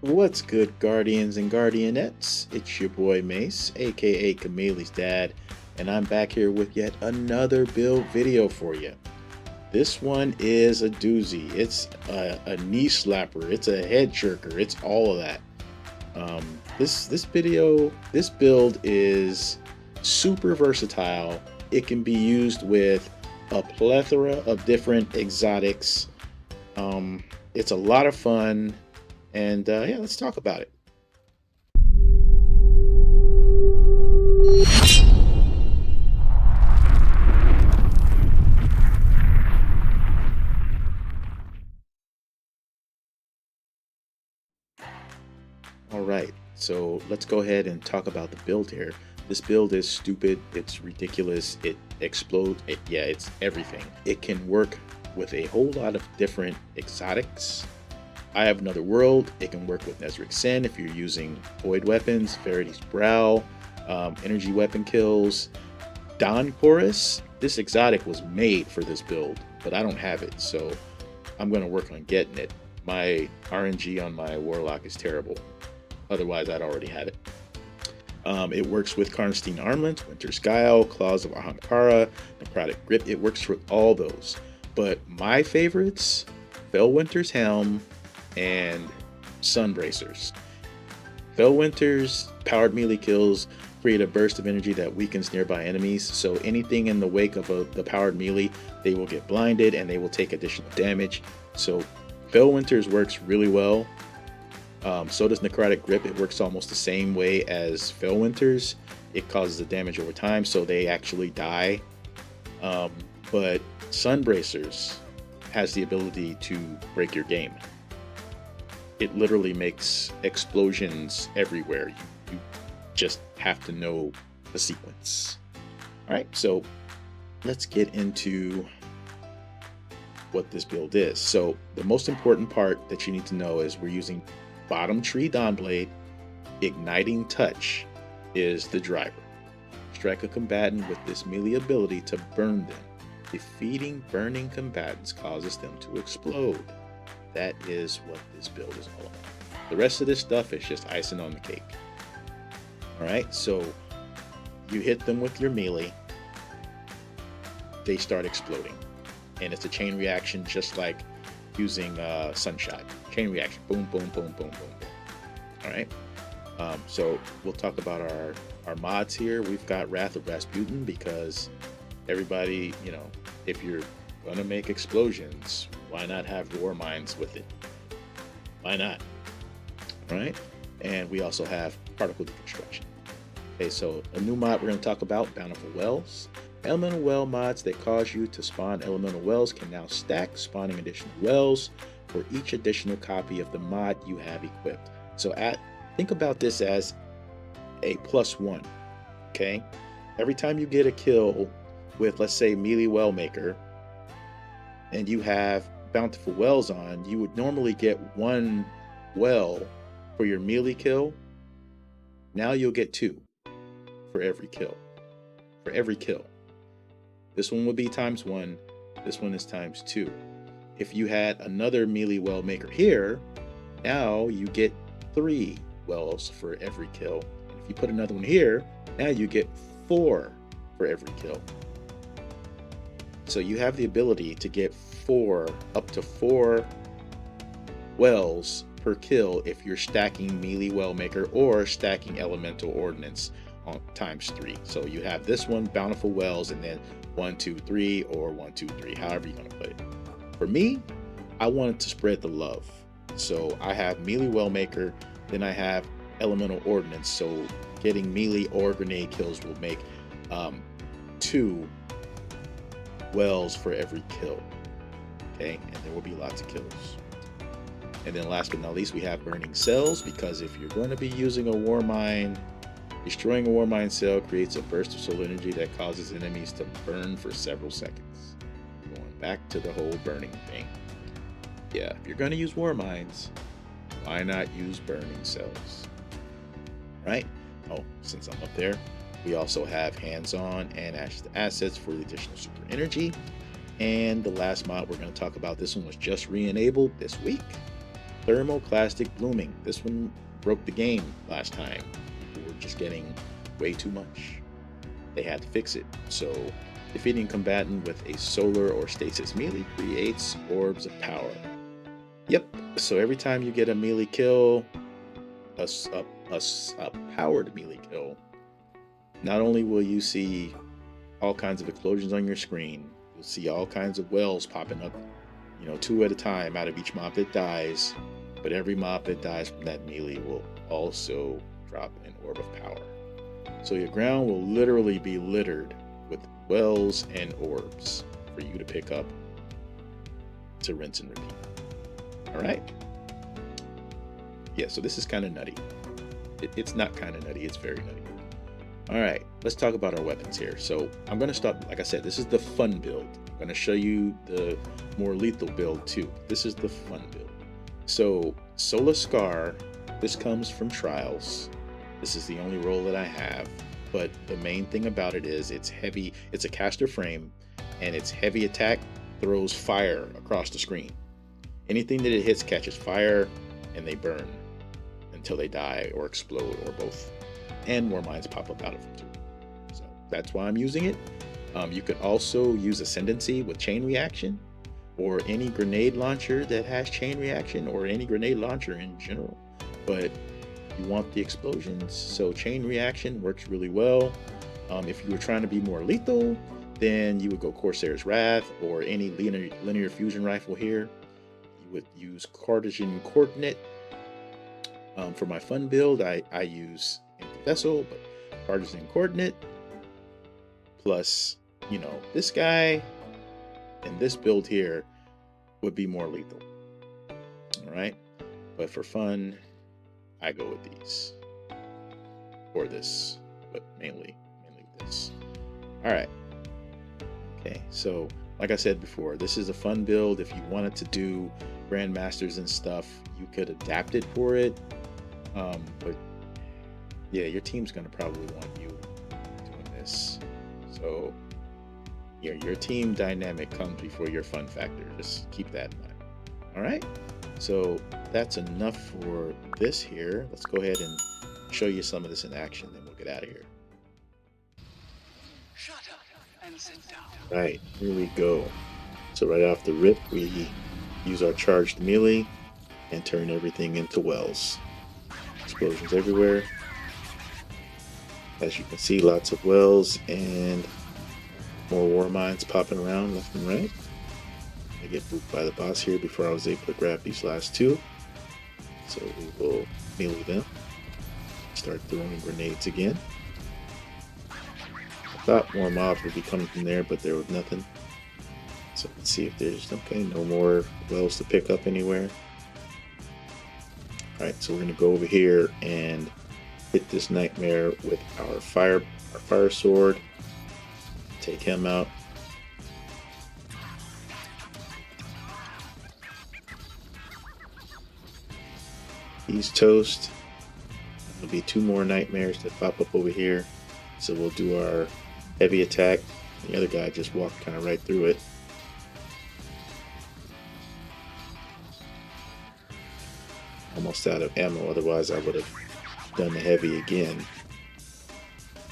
What's good, Guardians and Guardianettes? It's your boy Mace, aka Kameli's dad, and I'm back here with yet another build video for you. This one is a doozy. It's a knee slapper. It's a head jerker. It's all of that. This build is super versatile. It can be used with a plethora of different exotics. It's a lot of fun. And yeah, let's talk about it. All right, so let's go ahead and talk about the build here. This build is stupid, it's ridiculous, it explodes, yeah, it's everything. It can work with a whole lot of different exotics. I Have Another World. It can work with Nezric's Sin if you're using void weapons, Verity's Brow, energy weapon kills. Dawn Chorus. This exotic was made for this build, but I don't have it, so I'm going to work on getting it. My RNG on my Warlock is terrible. Otherwise, I'd already had it. It works with Karnstein Armlet, Winter's Guile, Claws of Ahamkara, Necrotic Grip. It works for all those. But my favorites, Fellwinter's Helm, and Sunbracers. Fellwinter's powered melee kills create a burst of energy that weakens nearby enemies, so anything in the wake of the powered melee, they will get blinded and they will take additional damage. So Fellwinter's works really well. So does Necrotic Grip. It works almost the same way as Fellwinter's. It causes the damage over time, so they actually die. But Sunbracers has the ability to break your game. It literally makes explosions everywhere. You just have to know the sequence. All right, so let's get into what this build is. So the most important part that you need to know is we're using Bottom Tree Dawnblade. Igniting Touch is the driver. Strike a combatant with this melee ability to burn them. Defeating burning combatants causes them to explode. That is what this build is all about. The rest of this stuff is just icing on the cake. Alright, so you hit them with your melee, they start exploding. And it's a chain reaction just like using Sunshot. Chain reaction, boom, boom, boom, boom, boom, boom. Alright, so we'll talk about our mods here. We've got Wrath of Rasputin because everybody, if you're gonna make explosions, why not have war mines with it? Why not? All right, and we also have particle deconstruction. Okay, so a new mod we're going to talk about, Bountiful Wells. Elemental well mods that cause you to spawn elemental wells can now stack, spawning additional wells for each additional copy of the mod you have equipped. So think about this as a +1. Okay, every time you get a kill with, let's say, melee well maker, and you have Bountiful Wells on, you would normally get 1 well for your melee kill. Now you'll get 2 for every kill. For every kill. This one would be ×1. This one is ×2. If you had another melee well maker here, now you get 3 wells for every kill. And if you put another one here, now you get 4 for every kill. So you have the ability to get up to 4 wells per kill if you're stacking melee well maker or stacking elemental ordnance on ×3. So you have this one, Bountiful Wells, and then 1, 2, 3, or 1, 2, 3, however you're gonna put it. For me, I wanted to spread the love. So I have melee well maker, then I have elemental ordnance. So getting melee or grenade kills will make 2 wells for every kill. Okay, and there will be lots of kills. And then last but not least, we have Burning Cells, because if you're going to be using a war mine, destroying a war mine cell creates a burst of solar energy that causes enemies to burn for several seconds. Going back to the whole burning thing. Yeah, if you're going to use war mines, why not use Burning Cells? Right? Oh, since I'm up there, we also have hands-on and assets for the additional super energy. And the last mod we're going to talk about, this one was just re-enabled this week. Thermoclastic blooming. This one broke the game last time. People were just getting way too much. They had to fix it. So defeating combatant with a solar or stasis melee creates orbs of power. Yep. So every time you get a melee kill, a powered melee kill, not only will you see all kinds of explosions on your screen, you'll see all kinds of wells popping up, 2 at a time out of each mob that dies. But every mob that dies from that melee will also drop an orb of power. So your ground will literally be littered with wells and orbs for you to pick up to rinse and repeat. All right. Yeah, so this is kind of nutty. It's not kind of nutty, it's very nutty. All right, let's talk about our weapons here. So I'm going to start, like I said, this is the fun build. I'm going to show you the more lethal build too. This is the fun build. So Solar Scar, this comes from Trials. This is the only roll that I have, but the main thing about it is it's heavy. It's a caster frame, and its heavy attack throws fire across the screen. Anything that it hits catches fire, and they burn until they die or explode or both. And more mines pop up out of them too. So that's why I'm using it. You could also use Ascendancy with chain reaction, or any grenade launcher that has chain reaction, or any grenade launcher in general. But you want the explosions, so chain reaction works really well. If you were trying to be more lethal, then you would go Corsair's Wrath or any linear fusion rifle here. You would use Cartesian Coordinate. For my fun build, I use Empty Vessel, but Cartesian Coordinate plus, this guy and this build here would be more lethal. All right, but for fun, I go with these or this, but mainly this. All right. Okay, so like I said before, this is a fun build. If you wanted to do Grandmasters and stuff, you could adapt it for it. But yeah, your team's gonna probably want you doing this. So your team dynamic comes before your fun factor. Just keep that in mind. All right. So that's enough for this here. Let's go ahead and show you some of this in action, then we'll get out of here. Shut up and sit down. Right, here we go. So right off the rip, we use our charged melee and turn everything into wells. Explosions everywhere. As you can see, lots of wells and more war mines popping around left and right. I get booped by the boss here before I was able to grab these last two. So we will melee them. Start throwing grenades again. I thought more mobs would be coming from there, but there was nothing. So let's see if there's, okay, no more wells to pick up anywhere. Alright, so we're going to go over here and hit this nightmare with our fire sword. Take him out. He's toast. There'll be 2 more nightmares that pop up over here. So we'll do our heavy attack. The other guy just walked kind of right through it. Almost out of ammo, otherwise I would have done the heavy again.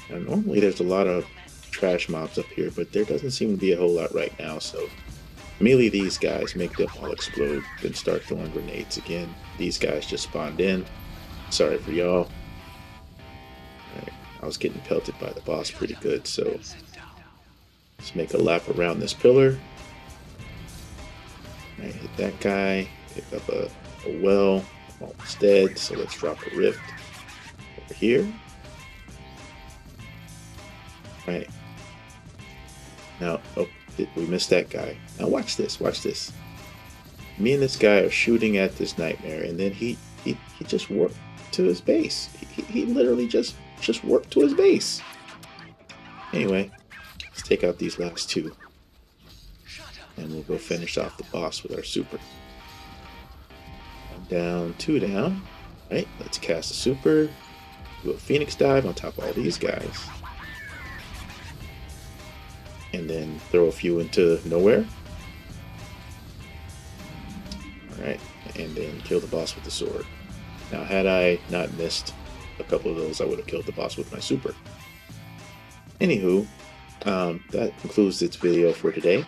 Now, normally there's a lot of trash mobs up here, but there doesn't seem to be a whole lot right now, so melee these guys, make them all explode, then start throwing grenades again. These guys just spawned in. Sorry for y'all. Alright, I was getting pelted by the boss pretty good, so let's make a lap around this pillar. Alright, hit that guy, pick up a well, almost dead, so let's drop a rift over here. Alright. Now, oh, we missed that guy. Now watch this, watch this. Me and this guy are shooting at this nightmare, and then he just warped to his base. He literally just warped to his base. Anyway, let's take out these last 2. And we'll go finish off the boss with our super. 1 down, 2 down. Alright, let's cast a super. Do a Phoenix dive on top of all these guys. And then throw a few into nowhere. Alright, and then kill the boss with the sword. Now, had I not missed a couple of those, I would have killed the boss with my super. Anywho, that concludes this video for today.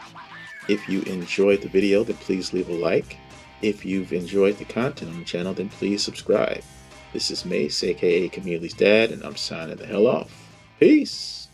If you enjoyed the video, then please leave a like. If you've enjoyed the content on the channel, then please subscribe. This is Mace, aka Camille's dad, and I'm signing the hell off. Peace!